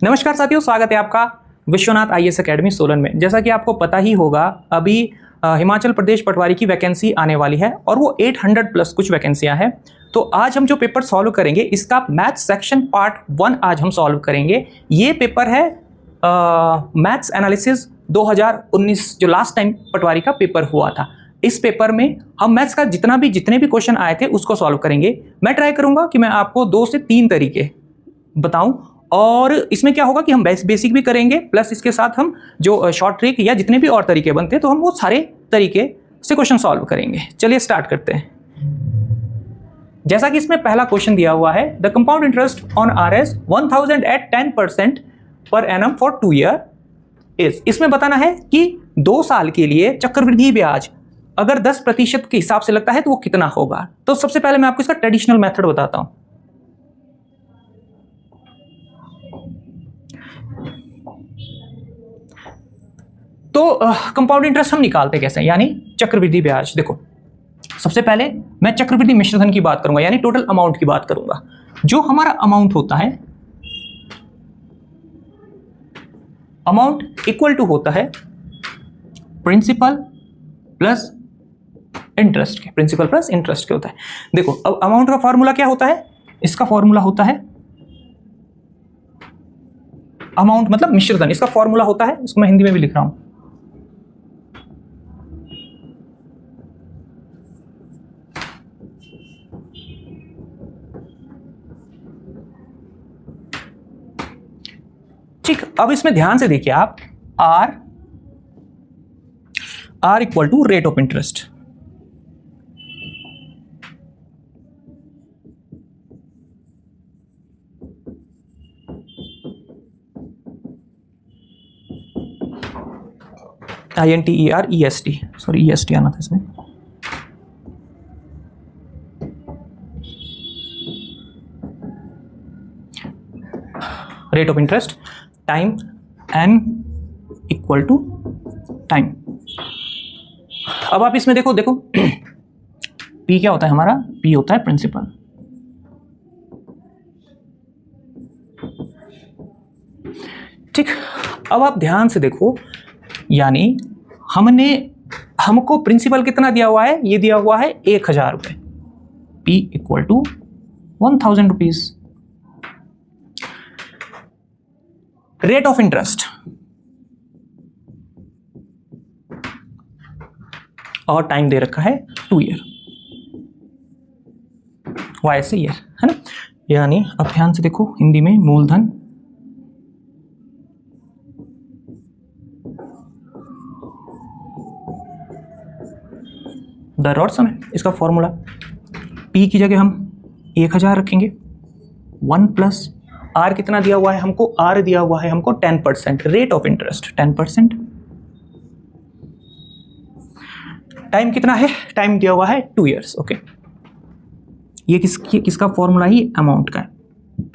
नमस्कार साथियों, स्वागत है आपका विश्वनाथ आईएएस एकेडमी सोलन में। जैसा कि आपको पता ही होगा, अभी हिमाचल प्रदेश पटवारी की वैकेंसी आने वाली है और वो 800 प्लस कुछ वैकेंसियां हैं। तो आज हम जो पेपर सॉल्व करेंगे, इसका मैथ्स सेक्शन पार्ट 1 आज हम सॉल्व करेंगे। ये पेपर है मैथ्स एनालिसिस 2019, जो लास्ट टाइम पटवारी का पेपर हुआ था। इस पेपर में हम मैथ्स का जितने भी क्वेश्चन आए थे उसको सॉल्व करेंगे। मैं ट्राई करूंगा कि मैं आपको 2 से 3 तरीके बताऊं, और इसमें क्या होगा कि हम बेसिक भी करेंगे, प्लस इसके साथ हम जो शॉर्ट ट्रिक या जितने भी और तरीके बनते हैं तो हम वो सारे तरीके से क्वेश्चन सॉल्व करेंगे। चलिए स्टार्ट करते हैं। जैसा कि इसमें पहला क्वेश्चन दिया हुआ है, the compound interest on RS 1000 at 10% per annum for 2 year is. इसमें बताना है कि 2 साल के लिए चक्रवृद्धि ब्याज अगर 10% के हिसाब से लगता है तो वो कितना होगा। तो सबसे पहले मैं आपको इसका ट्रेडिशनल मेथड बताता हूं। तो कंपाउंड इंटरेस्ट हम निकालते कैसे, यानी चक्रवृद्धि ब्याज। देखो, सबसे पहले मैं चक्रवृद्धि मिश्रधन की बात करूंगा, यानी टोटल अमाउंट की बात करूंगा। जो हमारा अमाउंट होता है, अमाउंट इक्वल टू होता है प्रिंसिपल प्लस इंटरेस्ट के। प्रिंसिपल प्लस इंटरेस्ट के होता है। देखो, अब अमाउंट का फॉर्मूला क्या होता है, इसका फॉर्मूला होता है अमाउंट मतलब मिश्रधन, इसका फॉर्मूला होता है, इसको मैं हिंदी में भी लिख रहा हूं, ठीक। अब इसमें ध्यान से देखिए आप, R equal to rate of interest. INTEREST, sorry EST आना था इसमें। Rate of interest time n equal to time. अब आप इसमें देखो P क्या होता है हमारा, P होता है प्रिंसिपल। ठीक, अब आप ध्यान से देखो, यानी हमको प्रिंसिपल कितना दिया हुआ है, ये दिया हुआ है 1000 रुपये। P equal to 1000 rupees. Rate of interest और टाइम दे रखा है 2 ईयर, वाई से ईयर, है ना। यानी अब ध्यान से देखो, हिंदी में मूलधन दर और समय, इसका फॉर्मूला P की जगह हम 1000 रखेंगे। 1 प्लस R कितना दिया हुआ है हमको, R दिया हुआ है हमको 10%, रेट ऑफ इंटरेस्ट 10%। टाइम कितना है, टाइम दिया हुआ है 2 ईयर्स। ओके, ये किसका फॉर्मूला ही अमाउंट का है।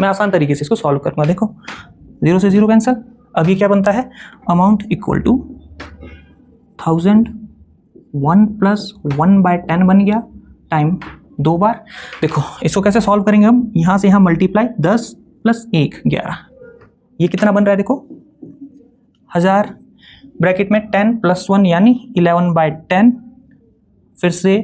मैं आसान तरीके से इसको सॉल्व करूंगा। देखो, 0 से 0 कैंसिल। अब ये क्या बनता है, अमाउंट इक्वल टू 1000, 1 प्लस 1/10 बन गया, टाइम 2 बार। देखो, इसको कैसे सॉल्व करेंगे हम, यहां से यहां मल्टीप्लाई, 10 प्लस 1 11। ये कितना बन रहा है, देखो 1000 ब्रैकेट में 10 प्लस 1 यानी 11/10, फिर से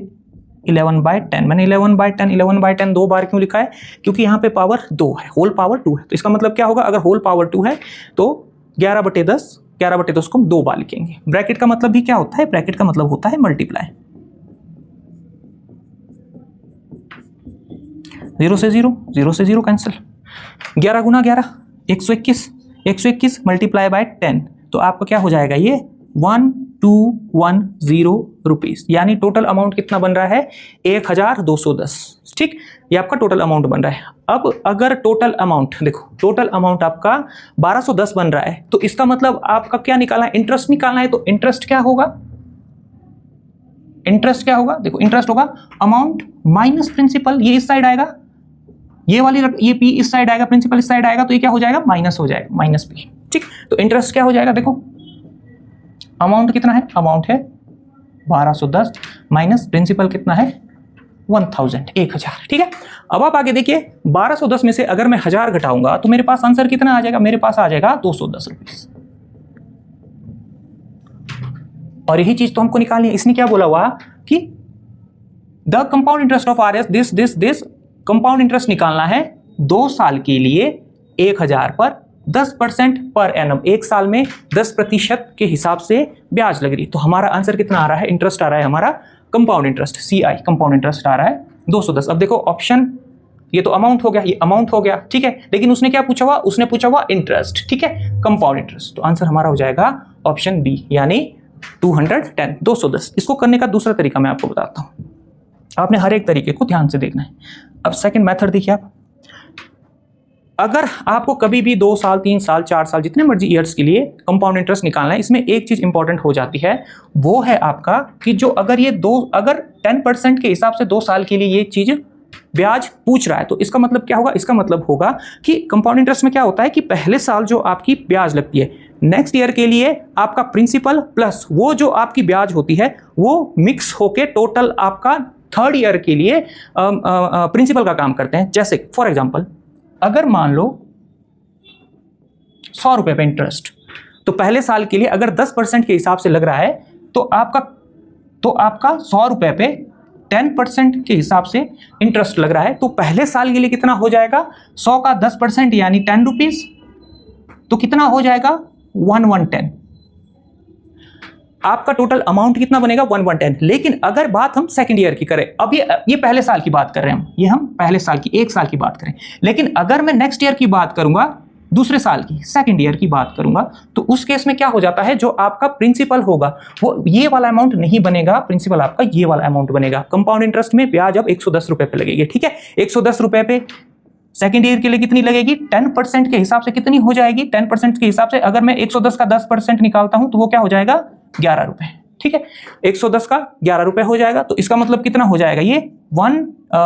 11/10। मैंने 11/10 2 बार क्यों लिखा है, क्योंकि यहाँ पे पावर 2 है, होल पावर 2 है। तो इसका मतलब क्या होगा, अगर होल पावर 2 है तो 11/10 को हम 2 बार लिखेंगे। ब्रैकेट का मतलब भी क्या होता है, ब्रैकेट का मतलब होता है मल्टीप्लाई। 0 से 0 कैंसिल। 11 गुना 11 121, 121 मल्टीप्लाई बाय 10, तो आपका क्या हो जाएगा, ये 1210 रुपीज। यानी टोटल अमाउंट कितना बन रहा है, 1210। ठीक, ये आपका टोटल अमाउंट बन रहा है। अब अगर टोटल अमाउंट देखो, टोटल अमाउंट आपका 1210 बन रहा है, तो इसका मतलब आपका क्या निकालना है, इंटरेस्ट निकालना है। तो इंटरेस्ट क्या होगा, इंटरेस्ट क्या होगा, देखो इंटरेस्ट होगा अमाउंट माइनस प्रिंसिपल। ये इस साइड आएगा, ये P इस साइड आएगा, प्रिंसिपल इस साइड आएगा, तो ये क्या हो जाएगा, माइनस हो जाएगा, माइनस P। ठीक, तो इंटरेस्ट क्या हो जाएगा, देखो अमाउंट कितना है, अमाउंट है 1210 माइनस प्रिंसिपल कितना है 1000, 1000, ठीक है। अब आप आगे देखिए 1210 में से अगर मैं 1000 घटाऊंगा तो मेरे पास आंसर कितना आ जाएगा, मेरे पास आ जाएगा 210 रुपीस। और यही चीज तो हमको निकालनी है। इसने क्या बोला हुआ कि the compound interest of R S this compound interest निकालना है 2 साल के लिए 1000 पर 10% पर एनम, 1 साल में 10% के हिसाब से ब्याज लग रही। तो हमारा आंसर कितना आ रहा है, इंटरेस्ट आ रहा है हमारा compound interest, CI compound interest आ रहा है 210। अब देखो ऑप्शन, ये तो अमाउंट हो गया, ये अमाउंट हो गया, ठीक है, लेकिन उसने क्या पूछा हुआ, उसने पूछा हुआ इंटरेस्ट, ठीक है, कंपाउंड इंटरेस्ट। तो आंसर हमारा हो जाएगा ऑप्शन बी, यानी 210, 210। इसको करने का दूसरा तरीका मैं आपको बताता हूं, आपने हर एक तरीके को ध्यान से देखना है। अब सेकंड मेथड देखिए आप, अगर आपको कभी भी 2 साल 3 साल 4 साल जितने मर्जी ईयर्स के लिए कंपाउंड इंटरेस्ट निकालना है, इसमें एक चीज इंपॉर्टेंट हो जाती है, वो है आपका कि जो अगर 10% के हिसाब से 2 साल के लिए ये चीज ब्याज पूछ रहा है, तो इसका मतलब क्या होगा, इसका मतलब होगा कि कंपाउंड इंटरेस्ट में क्या होता है कि पहले साल जो आपकी ब्याज लगती है, नेक्स्ट ईयर के लिए आपका प्रिंसिपल प्लस वो जो आपकी ब्याज होती है वो मिक्स होके टोटल आपका थर्ड ईयर के लिए प्रिंसिपल का काम करते हैं। जैसे फॉर एग्जांपल अगर मान लो 100 रुपए पे इंटरेस्ट, तो पहले साल के लिए अगर 10% के हिसाब से लग रहा है तो आपका 100 रुपए पे 10% के हिसाब से इंटरेस्ट लग रहा है, तो पहले साल के लिए कितना हो जाएगा, 100 का 10% यानी 10 रुपीज, तो कितना हो जाएगा 1110। आपका टोटल अमाउंट कितना बनेगा 1110। लेकिन अगर बात हम सेकंड ईयर की करें, अब ये पहले साल की बात कर रहे हैं हम पहले साल की 1 साल की बात करें, लेकिन अगर मैं नेक्स्ट ईयर की बात करूंगा, दूसरे साल की सेकंड ईयर की बात करूंगा, तो उस केस में क्या हो जाता है, जो आपका प्रिंसिपल होगा वो ये वाला अमाउंट नहीं बनेगा, प्रिंसिपल आपका ये वाला अमाउंट बनेगा। कंपाउंड इंटरेस्ट में ब्याज अब 110 रुपए पे लगेगी, ठीक है, 110 रुपए पे सेकेंड ईयर के लिए कितनी लगेगी, 10% के हिसाब से कितनी हो जाएगी, 10% के हिसाब से अगर मैं 110 का 10% निकालता हूं तो वो क्या हो जाएगा 11 रुपए, ठीक है, 110 का 11 रुपए हो जाएगा। तो इसका मतलब कितना हो जाएगा, ये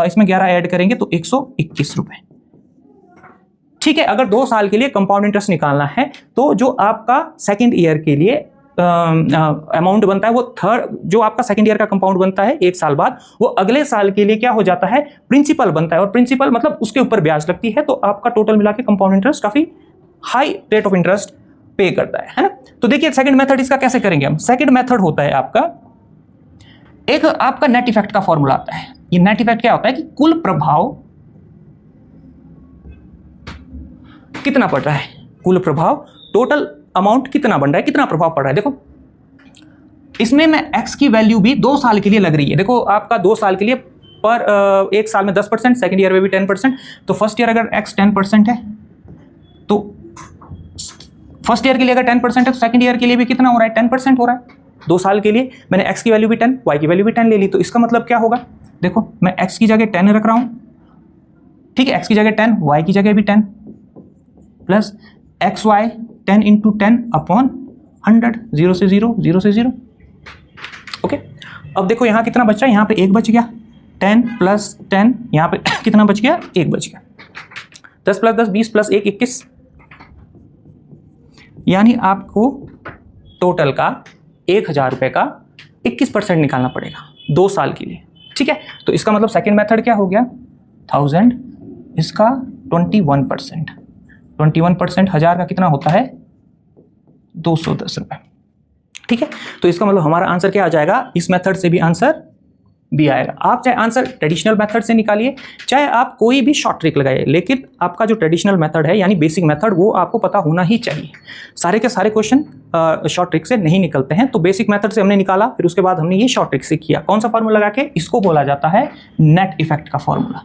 इसमें 11 ऐड करेंगे तो 121 रुपए, ठीक है। अगर 2 साल के लिए कंपाउंड इंटरेस्ट निकालना है तो जो आपका सेकेंड ईयर के लिए अमाउंट बनता है, वो जो आपका सेकंड ईयर का कंपाउंड बनता है 1 साल बाद, वो अगले साल के लिए क्या हो जाता है, प्रिंसिपल बनता है, और प्रिंसिपल मतलब उसके ऊपर ब्याज लगती है, तो आपका टोटल मिला के कंपाउंड इंटरेस्ट काफी हाई रेट ऑफ इंटरेस्ट पे करता है ना। तो देखिए सेकंड मेथड इसका कैसे करेंगे हम। सेकंड मेथड होता है आपका, एक आपका नेट इफेक्ट का फॉर्मूला आता है। ये नेट इफेक्ट क्या होता है कि कुल प्रभाव कितना पड़ रहा है, कुल प्रभाव टोटल अमाउंट कितना बन रहा है, कितना प्रभाव पड़ रहा है। देखो इसमें मैं x की वैल्यू भी 2 साल के लिए लग रही है। देखो आपका 2 साल के लिए पर 1 साल में 10%, सेकंड ईयर में भी 10%, तो फर्स्ट ईयर अगर x 10% है तो फर्स्ट ईयर के लिए अगर 10% है तो सेकंड ईयर के लिए भी कितना हो रहा है, 10% हो रहा है। 2 साल के लिए मैंने x की वैल्यू भी 10, y की वैल्यू भी 10 ले ली, तो इसका मतलब क्या होगा, देखो मैं x की जगह 10 रख रहा हूं, ठीक है, x की जगह 10, y की जगह भी 10, प्लस xy 10 इंटू 10 अपॉन 100, 0 से 0, 0 से 0, ओके। अब देखो यहाँ कितना बच रहा है, यहाँ पे 1 बच गया, 10 प्लस 10, यहाँ पे कितना बच गया, 1 बच गया, 10 प्लस 10 20 प्लस 1 21, यानी आपको टोटल का 1000 रुपए का 21% निकालना पड़ेगा 2 साल के लिए, ठीक है। तो इसका मतलब सेकेंड मेथड क्या हो गया, 1000, इसका 21%, 21% 1000 का कितना होता है 210 रुपए, ठीक है। तो इसका मतलब हमारा आंसर क्या आ जाएगा, इस मेथड से भी आंसर भी आएगा। आप चाहे आंसर ट्रेडिशनल मेथड से निकालिए, चाहे आप कोई भी शॉर्ट ट्रिक लगाइए, लेकिन आपका जो ट्रेडिशनल मेथड है यानी बेसिक मेथड, वो आपको पता होना ही चाहिए। सारे के सारे क्वेश्चन शॉर्ट ट्रिक से नहीं निकलते हैं, तो बेसिक मेथड से हमने निकाला, फिर उसके बाद हमने ये शॉर्ट ट्रिक से किया। कौन सा फॉर्मूला लगा के, इसको बोला जाता है नेट इफेक्ट का formula.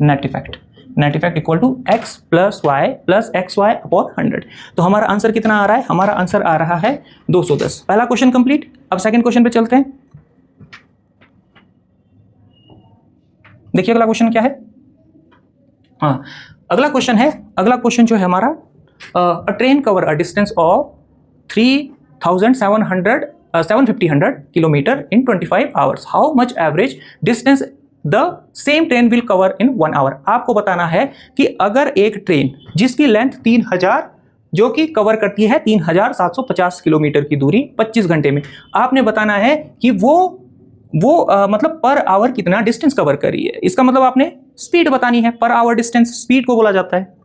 Net effect, net effect equal to x plus y plus x y upon 100। तो हमारा आंसर कितना आ रहा है, हमारा आंसर आ रहा है 210। पहला क्वेश्चन कंप्लीट। अब सेकंड क्वेश्चन पे चलते हैं। देखिए अगला क्वेश्चन क्या है, हाँ अगला क्वेश्चन जो है हमारा, a train cover a distance of 750 kilometre in 25 hours, how much average distance the same train will cover in 1 hour. आपको बताना है कि अगर एक ट्रेन जिसकी लेंथ 3000 जो कि कवर करती है 3750 किलोमीटर की दूरी 25 घंटे में, आपने बताना है कि वो वो मतलब पर आवर कितना डिस्टेंस कवर कर रही है, इसका मतलब आपने स्पीड बतानी है, पर आवर डिस्टेंस स्पीड को बोला जाता है।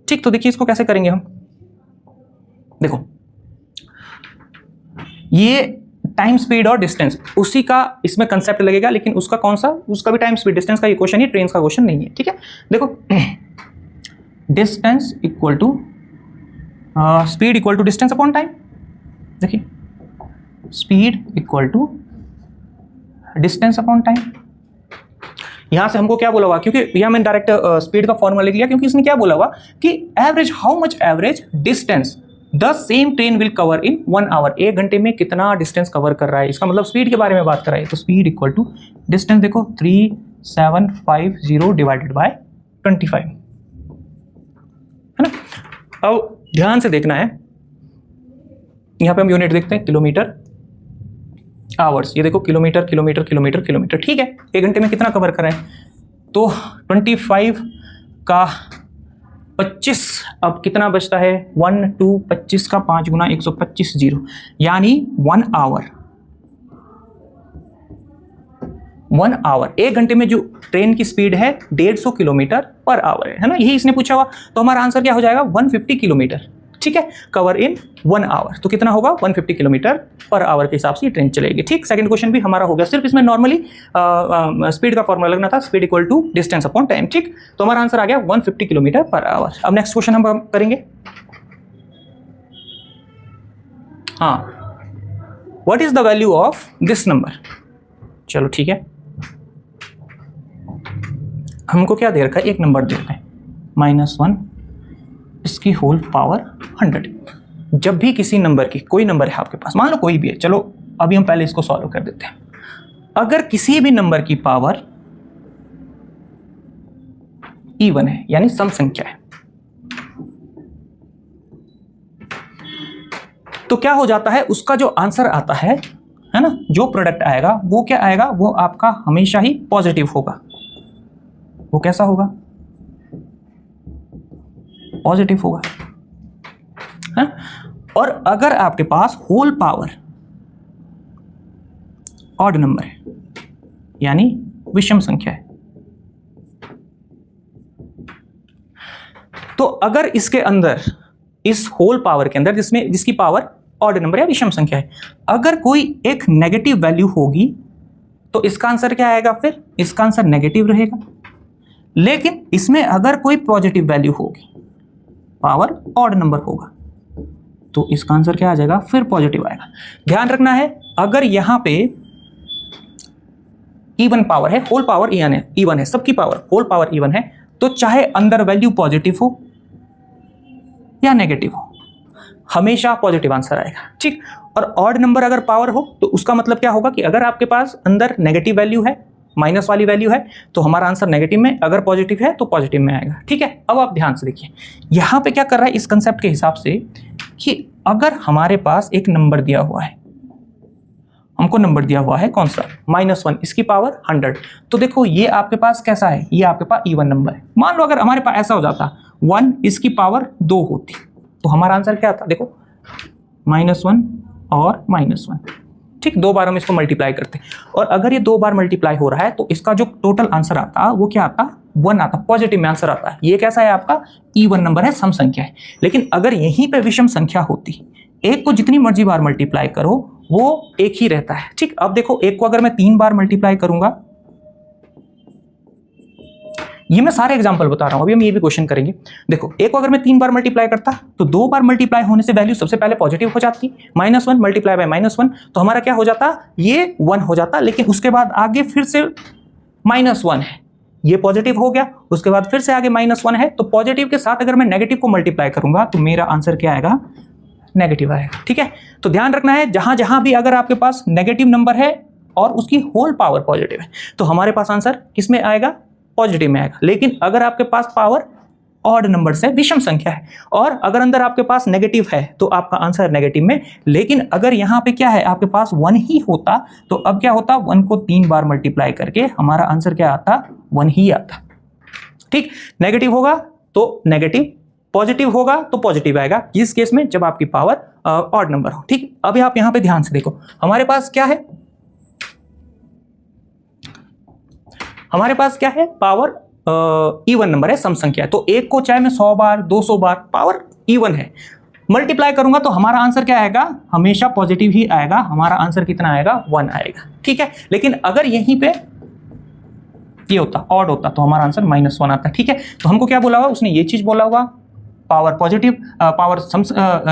ठीक, तो देखिए इसको कैसे करेंगे हम। देखो ये टाइम स्पीड और डिस्टेंस उसी का इसमें कंसेप्ट लगेगा, लेकिन उसका कौन सा, उसका भी टाइम स्पीड डिस्टेंस का ये क्वेश्चन ही, ट्रेन का क्वेश्चन नहीं है। ठीक है, देखो distance equal to speed equal to distance upon time. देखिए speed equal to distance upon time. यहां से हमको क्या बोला हुआ, क्योंकि यहां मैंने डायरेक्ट स्पीड का फॉर्मूला लिख लिया, क्योंकि इसने क्या बोला हुआ कि average, how much average distance the same train will cover in 1 hour, 1 घंटे में कितना डिस्टेंस कवर कर रहा है, इसका मतलब स्पीड के बारे में बात कर रहा है। तो स्पीड इक्वल टू डिस्टेंस, देखो 3750 डिवाइडेड बाय 25, है ना। अब ध्यान से देखना है, यहां पे हम यूनिट देखते हैं किलोमीटर आवर्स, ये देखो किलोमीटर किलोमीटर किलोमीटर किलोमीटर। ठीक है, 1 घंटे में कितना कवर कर रहे हैं, तो 25 का 25, अब कितना बचता है 1 2 25 का 5 गुना 125 0, यानी 1 आवर। 1 आवर, 1 घंटे में जो ट्रेन की स्पीड है 150 किलोमीटर पर आवर है ना, यही इसने पूछा हुआ। तो हमारा आंसर क्या हो जाएगा 150 किलोमीटर। ठीक है, कवर इन 1 आवर, तो कितना होगा 150 किलोमीटर पर आवर के हिसाब से ये ट्रेन चलेगी। ठीक, सेकंड क्वेश्चन भी हमारा हो गया, सिर्फ इसमें नॉर्मली स्पीड का फॉर्मूला लगना था, speed equal to distance upon time. ठीक, तो हमारा आंसर आ गया 150 किलोमीटर पर आवर। अब नेक्स्ट क्वेश्चन हम करेंगे, हाँ, what is the value of this number. चलो ठीक है, हमको क्या दे रखा है, एक नंबर दे रखा है -1, इसकी होल पावर 100। जब भी किसी नंबर की, कोई नंबर है आपके पास, मान लो कोई भी है, चलो अभी हम पहले इसको सॉल्व कर देते हैं। अगर किसी भी नंबर की पावर इवन है, यानी सम संख्या है, तो क्या हो जाता है, उसका जो आंसर आता है ना, जो प्रोडक्ट आएगा वो क्या आएगा, वो आपका हमेशा ही पॉजिटिव होगा। वो कैसा होगा, पॉजिटिव होगा, है? और अगर आपके पास होल पावर ऑड नंबर है, यानी विषम संख्या है, तो अगर इसके अंदर, इस होल पावर के अंदर जिसकी पावर ऑड नंबर या विषम संख्या है, अगर कोई एक नेगेटिव वैल्यू होगी तो इसका आंसर क्या आएगा, फिर इसका आंसर नेगेटिव रहेगा। लेकिन इसमें अगर कोई पॉजिटिव वैल्यू होगी, पावर ऑड नंबर होगा, तो इसका आंसर क्या आ जाएगा, फिर पॉजिटिव आएगा। ध्यान रखना है, अगर यहां पे इवन पावर है, होल पावर इवन है, सबकी पावर होल पावर इवन है, तो चाहे अंदर वैल्यू पॉजिटिव हो या नेगेटिव हो, हमेशा पॉजिटिव आंसर आएगा। ठीक, और ऑड नंबर अगर पावर हो तो उसका मतलब क्या होगा कि अगर आपके पास अंदर नेगेटिव वैल्यू है, माइनस वाली वैल्यू है, तो हमारा आंसर नेगेटिव में, अगर पॉजिटिव है तो पॉजिटिव में आएगा। ठीक है, अब आप ध्यान से देखिए, यहां पे क्या कर रहा है इस कंसेप्ट के हिसाब से कि अगर हमारे पास एक नंबर दिया हुआ है, हमको नंबर दिया हुआ है कौन सा, -1, इसकी पावर 100, तो देखो ये आपके पास कैसा है, ये आपके पास इवन नंबर है। मान लो अगर हमारे पास ऐसा हो जाता 1, इसकी पावर 2 होती, तो हमारा आंसर क्या आता, देखो -1 और -1। ठीक, 2 बार हम इसको मल्टीप्लाई करते हैं, और अगर ये 2 बार मल्टीप्लाई हो रहा है तो इसका जो टोटल आंसर आता वो क्या आता, 1 आता, पॉजिटिव में आंसर आता है। ये कैसा है आपका, इवन नंबर है, सम संख्या है। लेकिन अगर यहीं पे विषम संख्या होती, एक को जितनी मर्जी बार मल्टीप्लाई करो वो एक ही रहता है। ठीक, अब देखो एक को अगर मैं 3 बार मल्टीप्लाई करूंगा, ये मैं सारे एग्जांपल बता रहा हूं, अभी हम ये भी क्वेश्चन करेंगे। देखो एक को अगर मैं 3 बार मल्टीप्लाई करता तो 2 बार मल्टीप्लाई होने से वैल्यू सबसे पहले पॉजिटिव हो जाती, -1 मल्टीप्लाई बाय -1, तो हमारा क्या हो जाता, ये 1 हो जाता। लेकिन उसके बाद आगे फिर से -1 है, ये पॉजिटिव हो गया, उसके बाद फिर से आगे -1 है, तो पॉजिटिव के साथ अगर मैं नेगेटिव को मल्टीप्लाई करूंगा तो मेरा आंसर क्या आएगा, नेगेटिव आएगा। ठीक है, तो ध्यान रखना है, जहां जहां भी अगर आपके पास नेगेटिव नंबर है और उसकी होल पावर पॉजिटिव है, तो हमारे पास आंसर किस में आएगा, पॉजिटिव में आएगा। लेकिन अगर आपके पास पावर ऑड नंबर से विषम संख्या है और अगर अंदर आपके पास नेगेटिव है तो आपका आंसर नेगेटिव में। लेकिन अगर यहाँ पे क्या है, आपके पास 1 ही होता तो अब क्या होता, 1 को 3 बार मल्टीप्लाई करके हमारा आंसर क्या आता, 1 ही आता। ठीक, नेगेटिव होगा तो नेगेटिव, पॉजिटिव होगा तो पॉजिटिव आएगा, किस केस में, जब आपकी पावर ऑड नंबर हो। ठीक, अभी आप यहाँ पे ध्यान से देखो, हमारे पास क्या है, हमारे पास क्या है, पावर इवन नंबर है, सम संख्या है, तो एक को चाहे मैं 100 बार 200 बार, पावर इवन है, मल्टीप्लाई करूंगा तो हमारा आंसर क्या आएगा, हमेशा पॉजिटिव ही आएगा, हमारा आंसर कितना आएगा, 1 आएगा, ठीक है। लेकिन अगर यहीं पे ये होता, ऑड होता, तो हमारा आंसर -1 आता, ठीक है। तो हमको क्या बोला हुआ, उसने ये चीज बोला हुआ, power positive, power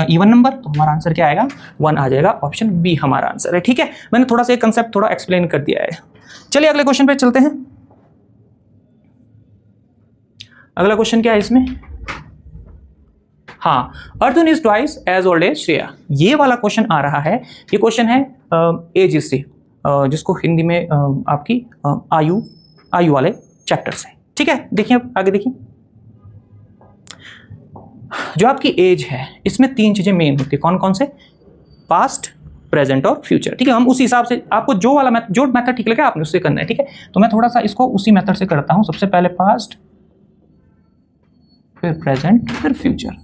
even number, तो हमारा आंसर क्या आएगा, 1 आ जाएगा, ऑप्शन बी हमारा आंसर है, ठीक है। मैंने थोड़ा सा कंसेप्ट थोड़ा एक्सप्लेन कर दिया है। चलिए अगले क्वेश्चन पे चलते हैं। अगला क्वेश्चन क्या है इसमें, हाँ, Arjun is twice as old as Shreya, ये वाला क्वेश्चन आ रहा है। ये क्वेश्चन है एज से, जिसको हिंदी में आपकी आयु वाले चैप्टर से, ठीक है। देखिए आगे देखिए, जो आपकी एज है इसमें 3 चीजें मेन होती है, कौन कौन से, पास्ट, प्रेजेंट और फ्यूचर, ठीक है। हम उसी हिसाब से, आपको जो वाला जो मेथड ठीक लगे आपने उससे करना है, ठीक है। तो मैं थोड़ा सा इसको उसी मेथड से करता हूं, सबसे पहले पास्ट, फिर प्रेजेंट, फिर फ्यूचर,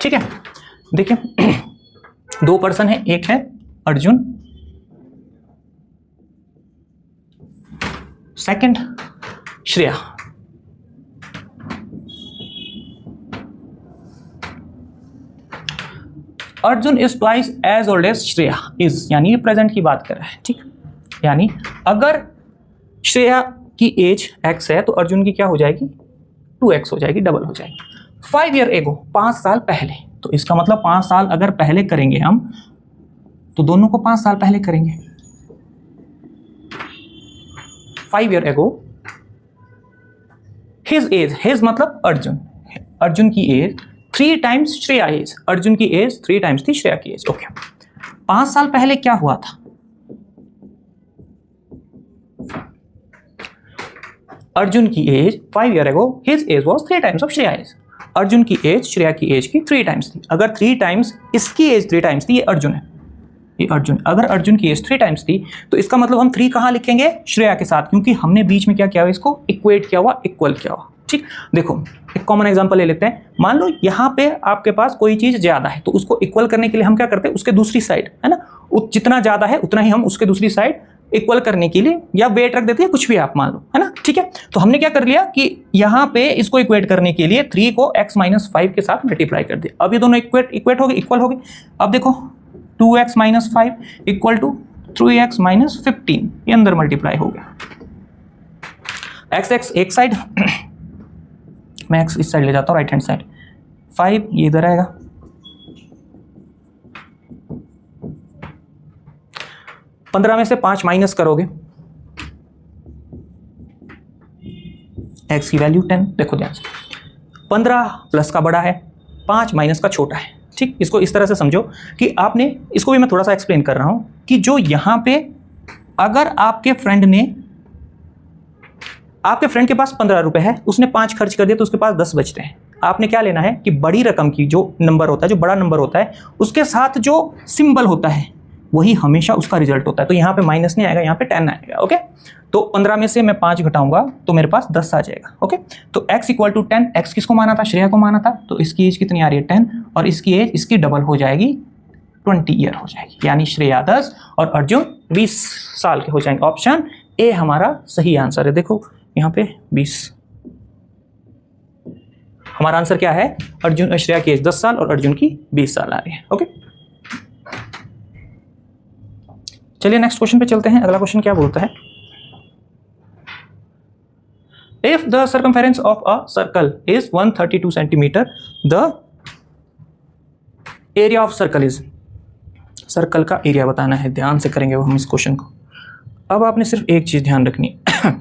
ठीक है। देखिए 2 पर्सन है, एक है Arjun, second Shreya. Arjun is twice as old as Shreya is, यानी ये प्रेजेंट की बात कर रहा है, ठीक। यानी अगर श्रेया की एज x है तो अर्जुन की क्या हो जाएगी, 2x हो जाएगी, डबल हो जाएगी। 5 ईयर एगो, 5 साल पहले, तो इसका मतलब 5 साल अगर पहले करेंगे हम, तो दोनों को 5 साल पहले करेंगे। 5 year ago, his as, his मतलब अर्जुन, अर्जुन की age 3 times Shreya age, Arjun की एज 3 टाइम्स थी श्रेया की एज, ओके। 5 साल पहले क्या हुआ था, अर्जुन की age 5 year ago, his age was 3 times of Shreya age, Arjun की एज श्रेया की एज की 3 टाइम्स थी। अगर 3 टाइम्स इसकी एज 3 टाइम्स थी, ये अर्जुन है, ये अर्जुन, अगर अर्जुन की एज 3 टाइम्स थी तो इसका मतलब हम 3 कहाँ लिखेंगे, श्रेया के साथ, क्योंकि हमने बीच में क्या किया हुआ, इसको इक्वेट किया हुआ, इक्वल किया हुआ, ठीक। देखो एक कॉमन एग्जांपल ले लेते हैं, मान लो यहाँ पे आपके पास कोई चीज ज्यादा है, तो उसको इक्वल करने के लिए हम क्या करते हैं, उसके दूसरी साइड है ना, जितना ज्यादा है उतना ही हम उसके दूसरी साइड इक्वल करने के लिए या वेट रख देते हैं, कुछ भी आप मान लो, है ना, ठीक है। तो हमने क्या कर लिया कि यहाँ पे इसको इक्वेट करने के लिए 3 को x - 5 के साथ मल्टीप्लाई कर दिया। अब ये दोनों इक्वेट हो गए, इक्वल हो गए। अब देखो 2x - 5 इक्वल टू 3x - 15, ये अंदर मल्टीप्लाई हो गया। x एक साइड, मैं x इस साइड ले जाता हूँ, राइट हैंड साइड, 5 ये इधर आएगा, 15 में से 5 माइनस करोगे, x की वैल्यू 10, देखो ध्यान से, 15 प्लस का बड़ा है, 5 माइनस का छोटा है, ठीक। इसको इस तरह से समझो कि आपने, इसको भी मैं थोड़ा सा एक्सप्लेन कर रहा हूं कि जो यहां पे अगर आपके फ्रेंड के पास 15 रुपए है, उसने 5 खर्च कर दिया तो उसके पास 10 बचते हैं। आपने क्या लेना है कि बड़ी रकम की जो नंबर होता है, जो बड़ा नंबर होता है, उसके साथ जो सिंबल होता है वही हमेशा उसका रिजल्ट होता है। तो यहाँ पे माइनस नहीं आएगा, यहाँ पे 10 आएगा, ओके। तो 15 में से मैं 5 घटाऊंगा तो मेरे पास 10 आ जाएगा, ओके। तो x इक्वल टू 10, x किसको माना था, श्रेया को माना था, तो इसकी एज कितनी आ रही है 10, और इसकी एज इसकी डबल हो जाएगी, 20 ईयर हो जाएगी, यानी श्रेया 10 और अर्जुन 20 साल के हो जाएंगे। ऑप्शन ए हमारा सही आंसर है। देखो यहाँ पे 20, हमारा आंसर क्या है, अर्जुन, श्रेया की एज 10 साल और अर्जुन की 20 साल आ रही है, ओके। चलिए नेक्स्ट क्वेश्चन पे चलते हैं। अगला क्वेश्चन क्या बोलता है, if the circumference of a circle is 132 centimetre, the area of circle is, circle का एरिया बताना है, ध्यान से करेंगे वो हम इस क्वेश्चन को। अब आपने सिर्फ एक चीज ध्यान रखनी है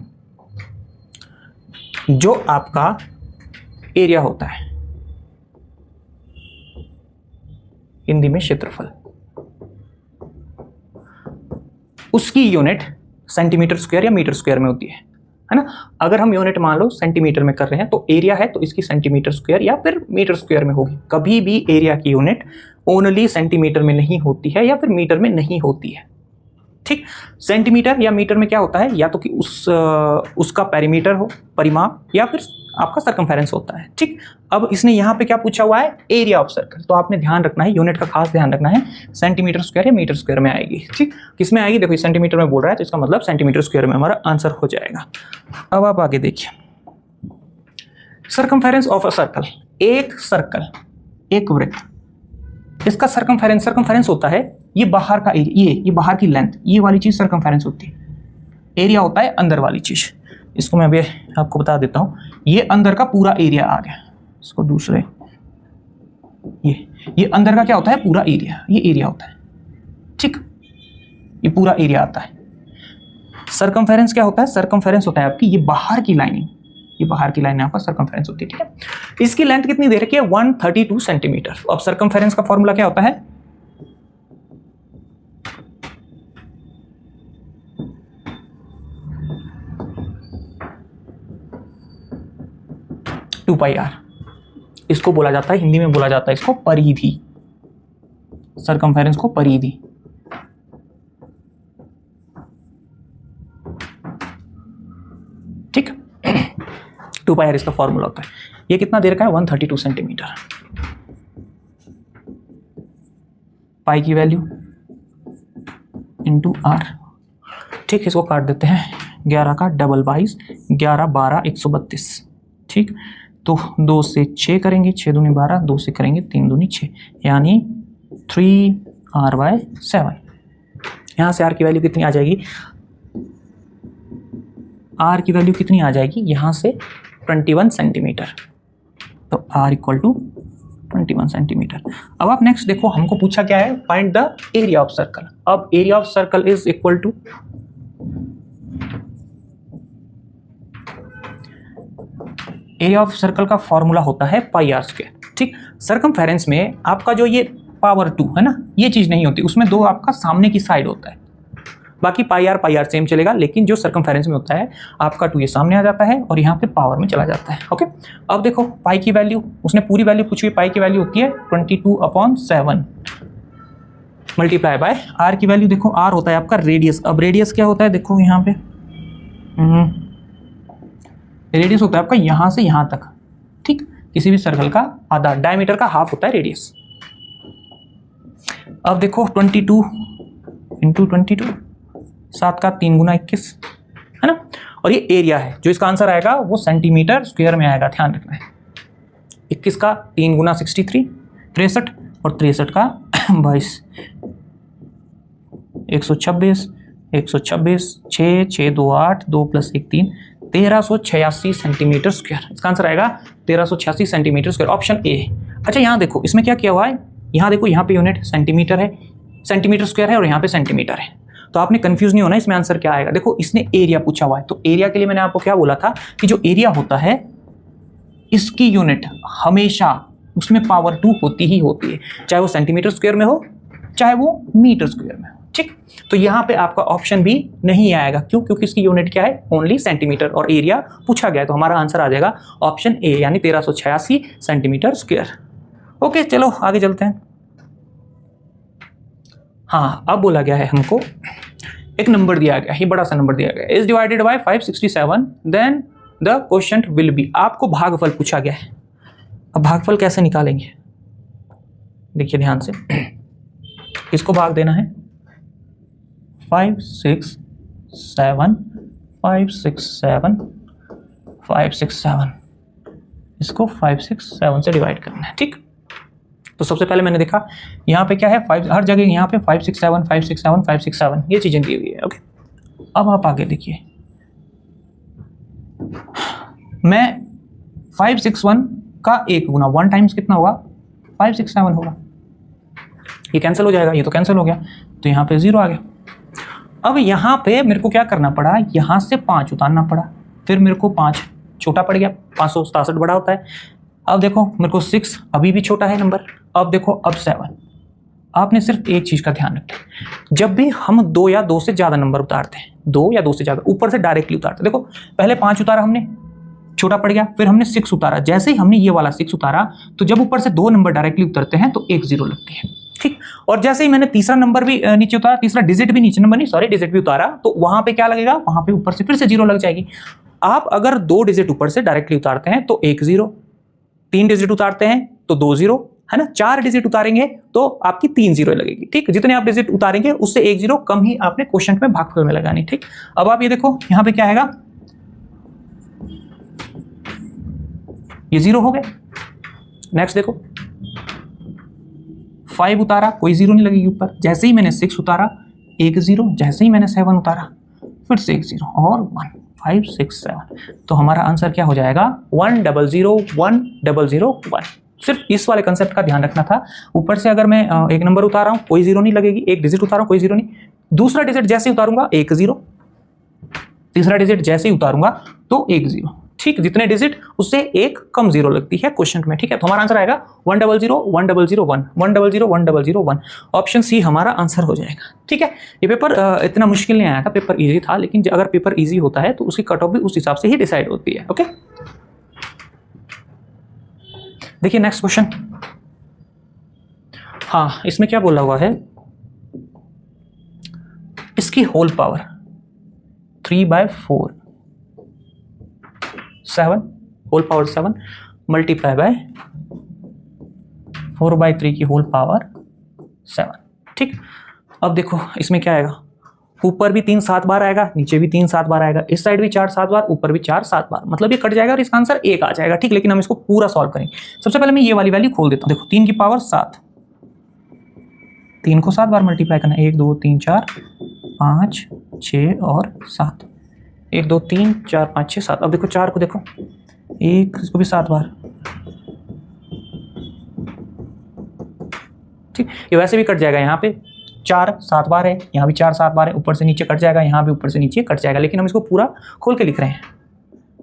जो आपका एरिया होता है, हिंदी में क्षेत्रफल, उसकी यूनिट सेंटीमीटर स्क्वायर या मीटर स्क्वायर में होती है ना। अगर हम यूनिट मान लो सेंटीमीटर में कर रहे हैं तो एरिया है तो इसकी सेंटीमीटर स्क्वायर या फिर मीटर स्क्वायर में होगी। कभी भी एरिया की यूनिट ओनली सेंटीमीटर में नहीं होती है या फिर मीटर में नहीं होती है, ठीक। सेंटीमीटर या मीटर में क्या होता है, या तो कि उसका पेरीमीटर हो, परिमाप, या फिर आपका सर्कमफेरेंस होता है। ठीक। अब इसने यहाँ पे क्या पूछा हुआ है, एरिया ऑफ सर्कल। तो आपने ध्यान रखना है, यूनिट का खास ध्यान रखना है, सेंटीमीटर स्क्वायर या मीटर स्क्वायर में आएगी। ठीक। किस में आएगी, देखो सेंटीमीटर में बोल रहा है तो इसका मतलब सेंटीमीटर स्क्वायर में हमारा आंसर हो जाएगा। अब आप आगे देखिए, सर्कमफेरेंस ऑफ अ सर्कल, एक सर्कल, एक वृत्त, इसका सर्कमफेरेंस होता है ये बाहर का एरिया, ये बाहर की लेंथ, ये वाली चीज सर्कमफेरेंस होती है। एरिया होता है अंदर वाली चीज। इसको मैं अभी आपको बता देता हूँ, ये अंदर का पूरा एरिया आ गया। इसको दूसरे, ये अंदर का क्या होता है, पूरा एरिया, ये एरिया होता है। ठीक, ये पूरा एरिया आता है। सर्कमफेरेंस क्या होता है, सर्कमफेरेंस होता है आपकी ये बाहर की लाइनिंग, ये बाहर की लाइन आपका सर्कमफेरेंस होती है। ठीक है, इसकी लेंथ कितनी दे रखी है, 132 सेंटीमीटर। अब सर्कमफेरेंस का फॉर्मूला क्या होता है, टू पाई आर। इसको बोला जाता है, हिंदी में बोला जाता है इसको परिधि, सर्कमफेरेंस को परिधि। ठीक, 2 पाई आर इसका फॉर्मूला होता है। ये कितना दे रखा है, 132 सेंटीमीटर। पाई की वैल्यू इंटू आर। ठीक, इसको काट देते हैं, 11 का डबल 22, 11 12 132। ठीक, तो 2 से 6 करेंगे, 6 दूनी 12, 2 से करेंगे 3 दूनी 6, यानी 3r/7। यहाँ से r की वैल्यू कितनी आ जाएगी, r की वैल्यू कितनी आ जाएगी यहाँ से 21 सेंटीमीटर। तो r इक्वल टू 21 सेंटीमीटर। अब आप नेक्स्ट देखो, हमको पूछा क्या है, find the area of circle. अब area of circle is equal to, area of circle का फॉर्मूला होता है पाई आर स्क्वायर। ठीक, सर्कमफेरेंस में आपका जो ये पावर 2 है ना, ये चीज नहीं होती, उसमें 2 आपका सामने की साइड होता है। बाकी पाई आर सेम चलेगा, लेकिन जो सर्कमफेरेंस में होता है आपका 2 ये सामने आ जाता है और यहाँ पे पावर में चला जाता है। ओके, अब देखो पाई की वैल्यू, उसने पूरी वैल्यू पूछी हुई, पाई की वैल्यू होती है 22/7 मल्टीप्लाई बाय आर की वैल्यू, देखो आर होता है आपका रेडियस। अब रेडियस क्या होता है, देखो यहाँ पे रेडियस होता है आपका यहाँ से यहाँ तक। ठीक, किसी भी सर्कल का आधा, डायमीटर का हाफ होता है रेडियस। अब देखो 22 इंटू 22, 7 का 3 गुना 21 है ना। और ये एरिया है, जो इसका आंसर आएगा वो सेंटीमीटर स्क्वायर में आएगा, ध्यान रखना है। 21 का 3 गुना 63, 63, और 63 का 22, 126, 126, 6, 6 2 8, 2 + 1 3, 1386 सेंटीमीटर स्क्वायर। इसका आंसर आएगा 1386 सेंटीमीटर स्क्वायर, ऑप्शन ए। अच्छा, यहाँ देखो इसमें क्या किया हुआ है, यहाँ देखो यहाँ पे यूनिट सेंटीमीटर है, सेंटीमीटर स्क्वायर है, और यहाँ पे सेंटीमीटर है। तो आपने कंफ्यूज नहीं होना, इसमें आंसर क्या आएगा। देखो इसने एरिया पूछा हुआ है, तो एरिया के लिए मैंने आपको क्या बोला था कि जो एरिया होता है इसकी यूनिट हमेशा उसमें पावर 2 होती ही होती है, चाहे वो सेंटीमीटर स्क्वायर में हो चाहे वो मीटर स्क्वायर में हो। ठीक, तो यहाँ पे आपका ऑप्शन भी नहीं आएगा, क्यों, क्योंकि इसकी यूनिट क्या है, ओनली सेंटीमीटर, और एरिया पूछा गया है, तो हमारा आंसर आ जाएगा ऑप्शन ए, यानी 1386 सेंटीमीटर स्क्वायर। ओके, चलो आगे चलते हैं। हाँ, अब बोला गया है हमको, एक नंबर दिया गया, ये बड़ा सा नंबर दिया गया, is divided by 567, then the quotient will be. आपको भागफल पूछा गया है। अब भागफल कैसे निकालेंगे, देखिए ध्यान से, इसको भाग देना है 5 6 7 5 6 7 5 6 7, इसको 5 6 7 से डिवाइड करना है। ठीक, तो सबसे पहले मैंने देखा यहाँ पे क्या है, 5, हर जगह यहाँ पे 5 6 7 5 6 7 5 6 7 ये चीजें दी हुई है। ओके, अब आप आगे देखिए, मैं 561 का 1 गुना 1 टाइम्स कितना होगा, 567 होगा। ये कैंसिल हो जाएगा, ये तो कैंसिल हो गया, तो यहाँ पे 0 आ गया। अब यहाँ पे मेरे को क्या करना पड़ा, यहाँ से 5 उतारना पड़ा, फिर मेरे को 5 छोटा पड़ गया, 567 बड़ा होता है। अब देखो मेरे को 6 अभी भी छोटा है नंबर। अब देखो अब 7। आपने सिर्फ एक चीज़ का ध्यान रखना है, जब भी हम 2 या 2 से ज़्यादा नंबर उतारते हैं, 2 या 2 से ज़्यादा ऊपर से डायरेक्टली उतारते हैं, देखो पहले 5 उतारा हमने, छोटा पड़ गया, फिर हमने 6 उतारा, जैसे ही हमने ये वाला 6 उतारा तो जब ऊपर से 2 नंबर डायरेक्टली उतरते हैं तो 1 0 लगती है। ठीक। और जैसे ही मैंने तीसरा नंबर भी नीचे उतारा, तीसरा डिजिट भी नीचे, नंबर नहीं सॉरी डिजिट भी उतारा, तो वहां पे क्या लगेगा, वहां पे ऊपर से फिर से 0 लग जाएगी। आप अगर 2 डिजिट ऊपर से डायरेक्टली उतारते हैं तो 1 0, 3 डिजिट उतारते हैं तो 2 0, है ना, 4 डिजिट उतारेंगे तो आपकी 3 0 लगेगी। ठीक, जितने आप डिजिट उतारेंगे उससे 1 0 कम ही आपने क्वेश्चन में भागफल में लगानी। ठीक, अब आप ये देखो यहां पे क्या आएगा, ये 0 हो गया। नेक्स्ट देखो 5 उतारा, कोई 0 नहीं लगेगी ऊपर। जैसे ही मैंने 6 उतारा 1 0, जैसे ही मैंने 7 उतारा फिर से 1 0 और 1, 5 6 7। तो हमारा आंसर क्या हो जाएगा 1 0 0 1 0 0 1। सिर्फ इस वाले कंसेप्ट का ध्यान रखना था। ऊपर से अगर मैं एक नंबर उतार रहा हूं कोई 0 नहीं लगेगी, एक डिजिट उतार रहा हूं कोई 0 नहीं, दूसरा डिजिट जैसे ही उतारूंगा 1 0, तीसरा डिजिट जैसे ही उतारूंगा तो 1 0। ठीक, जितने डिजिट उससे एक कम 0 लगती है क्वेश्चन में। ठीक है, तो हमारा आंसर आएगा 1 0 0 1 0 0 1 1 0 0 1 0 0 1। ऑप्शन सी हमारा आंसर हो जाएगा। ठीक है, ये पेपर इतना मुश्किल नहीं आया था, पेपर इजी था, लेकिन अगर पेपर इजी होता है तो उसकी कट ऑफ भी उस हिसाब से ही डिसाइड होती है। ओके, देखिए नेक्स्ट क्वेश्चन। हाँ, इसमें क्या बोला हुआ है, इसकी whole power 3/4 7 whole power 7 multiply by 4/3 की होल पावर 7। ठीक, अब देखो इसमें क्या आएगा, ऊपर भी 3 7 बार आएगा, नीचे भी 3 7 बार आएगा, इस साइड भी 4 7 बार, ऊपर भी 4 7 बार, मतलब ये कट जाएगा और इसका आंसर 1 आ जाएगा। ठीक, लेकिन हम इसको पूरा सॉल्व करेंगे। सबसे पहले मैं ये वाली वैल्यू खोल देता हूं। देखो 3 की पावर 7, 3 को 7 बार मल्टीप्लाई करना, 1 2 3 4 5 6 और 7, 1 2 3 4 5 6 7। अब देखो 4 को देखो, 1 इसको भी 7 बार। ठीक, ये वैसे भी कट जाएगा, यहाँ पे 4 7 बार है, यहाँ भी 4 7 बार है, ऊपर से नीचे कट जाएगा, यहाँ भी ऊपर से नीचे कट जाएगा, लेकिन हम इसको पूरा खोल के लिख रहे हैं।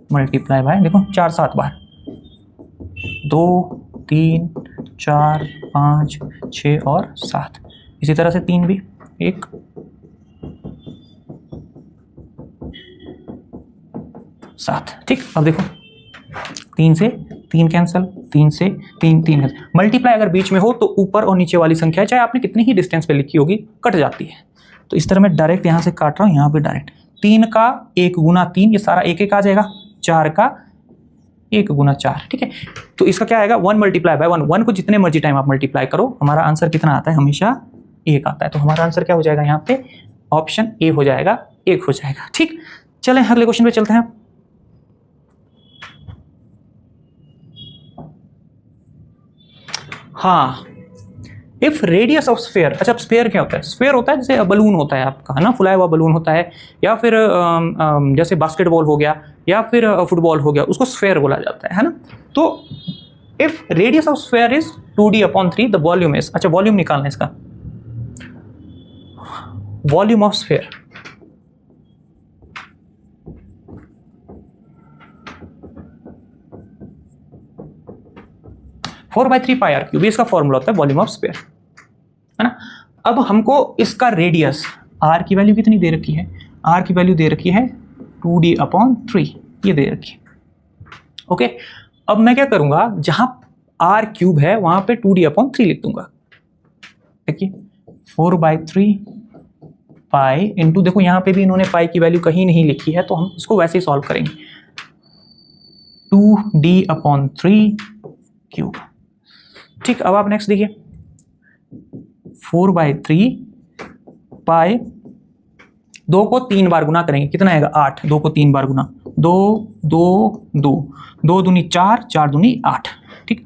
मल्टीप्लाई बाय देखो 4 7 बार, 2 3 4 5 6 और 7। इसी तरह से 3 भी, 1 7। ठीक, अब देखो 3 से 3 कैंसिल, 3 से 3 3 कैंसिल। मल्टीप्लाई अगर बीच में हो तो ऊपर और नीचे वाली संख्या चाहे आपने कितनी ही डिस्टेंस पे लिखी होगी कट जाती है। तो इस तरह मैं डायरेक्ट यहाँ से काट रहा हूँ, यहाँ पे डायरेक्ट 3 का 1 गुना 3, ये सारा 1 1 आ जाएगा, 4 का 1 गुना 4। ठीक है, तो इसका क्या आएगा 1 मल्टीप्लाई बाय 1। 1 को जितने मर्जी टाइम आप मल्टीप्लाई करो, हमारा आंसर कितना आता है, हमेशा 1 आता है। तो हमारा आंसर क्या हो जाएगा, यहाँ पे ऑप्शन ए हो जाएगा, 1 हो जाएगा। ठीक, चलें अगले क्वेश्चन पे चलते हैं। हाँ, इफ रेडियस ऑफ स्फेयर, अच्छा स्फेयर क्या होता है, स्फेयर होता है जैसे बलून होता है आपका, है ना, फुलाया हुआ बलून होता है, या फिर जैसे बास्केटबॉल हो गया या फिर फुटबॉल हो गया, उसको स्फेयर बोला जाता है ना। तो if radius of sphere is 2d/3 the volume is, अच्छा वॉल्यूम निकालना है इसका, volume of sphere, four by 3 pi R cube, इसका फॉर्मूला होता है वॉल्यूम ऑफ स्फेयर, है ना। अब हमको इसका रेडियस, आर की वैल्यू कितनी दे रखी है, आर की वैल्यू दे रखी है 2d/3, ये दे रखी है। ओके, अब मैं क्या करूंगा, जहां आर क्यूब है वहां पे 2d/3 लिख दूंगा। देखिए 4/3 पाई इंटू, देखो यहां पे भी इन्होंने पाई की वैल्यू कहीं नहीं लिखी है, तो हम इसको वैसे ही सॉल्व करेंगे, 2d/3 क्यूब। ठीक, अब आप नेक्स्ट देखिए 4/3 पाई, 2 को 3 बार गुना करेंगे, कितना आएगा 8, 2 को 3 बार गुना, 2 2 2 2 दूनी 4 4 दूनी 8। ठीक,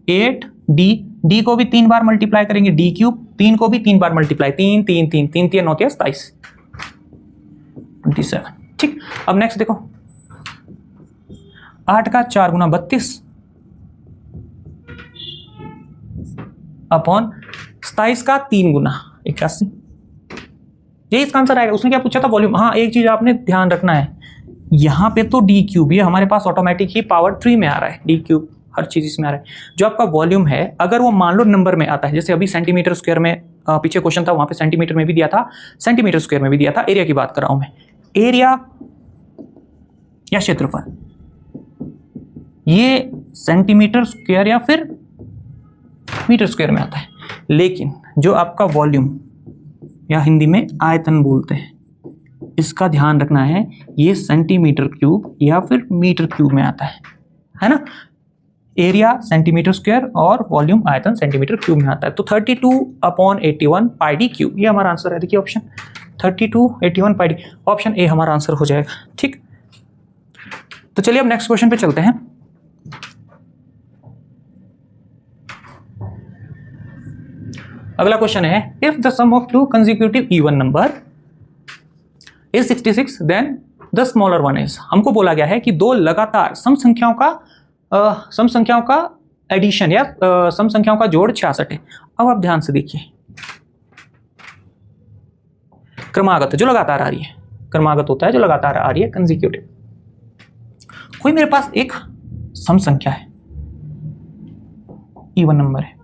8 डी, डी को भी 3 बार मल्टीप्लाई करेंगे, डी क्यूब, 3 को भी 3 बार मल्टीप्लाई, 3 3 3 3 3 9 27 27। ठीक, अब नेक्स्ट देखो 8 का 4 गुना 32 अपॉन 27 का 3 गुना 81, यही इसका आंसर आएगा। उसने क्या पूछा था, वॉल्यूम। हाँ, एक चीज आपने ध्यान रखना है, यहाँ पे तो डी क्यूब, ये हमारे पास ऑटोमेटिक ही पावर 3 में आ रहा है, डी क्यूब हर चीज इसमें आ रहा है। जो आपका वॉल्यूम है, अगर वो मान लो नंबर में आता है, जैसे अभी सेंटीमीटर स्क्वायर में पीछे क्वेश्चन था, वहां पे सेंटीमीटर में भी दिया था, सेंटीमीटर स्क्वायर में भी दिया था, एरिया की बात कर रहा हूं मैं, एरिया या क्षेत्रफल, ये सेंटीमीटर स्क्वायर या फिर मीटर स्क्वायर में आता है। लेकिन जो आपका वॉल्यूम या हिंदी में आयतन बोलते हैं, इसका ध्यान रखना है। ये सेंटीमीटर क्यूब या फिर मीटर क्यूब में आता है ना। एरिया सेंटीमीटर स्क्वायर और वॉल्यूम आयतन सेंटीमीटर क्यूब में आता है। तो 32/81 पाई डी क्यूब, ये हमारा आंसर है। देखिए option 32/81 pi D, option A हमारा आंसर हो जाएगा। ठीक, तो चलिए अब नेक्स्ट क्वेश्चन पे चलते हैं। अगला क्वेश्चन है, if the sum of two consecutive even number is 66 then the smaller one is. हमको बोला गया है कि दो लगातार सम संख्याओं का एडिशन या सम संख्याओं का जोड़ 66 है। अब आप ध्यान से देखिए, क्रमागत जो लगातार आ रही है, क्रमागत होता है जो लगातार आ रही है, कंसेक्यूटिव। कोई मेरे पास एक सम संख्या है, इवन नंबर है,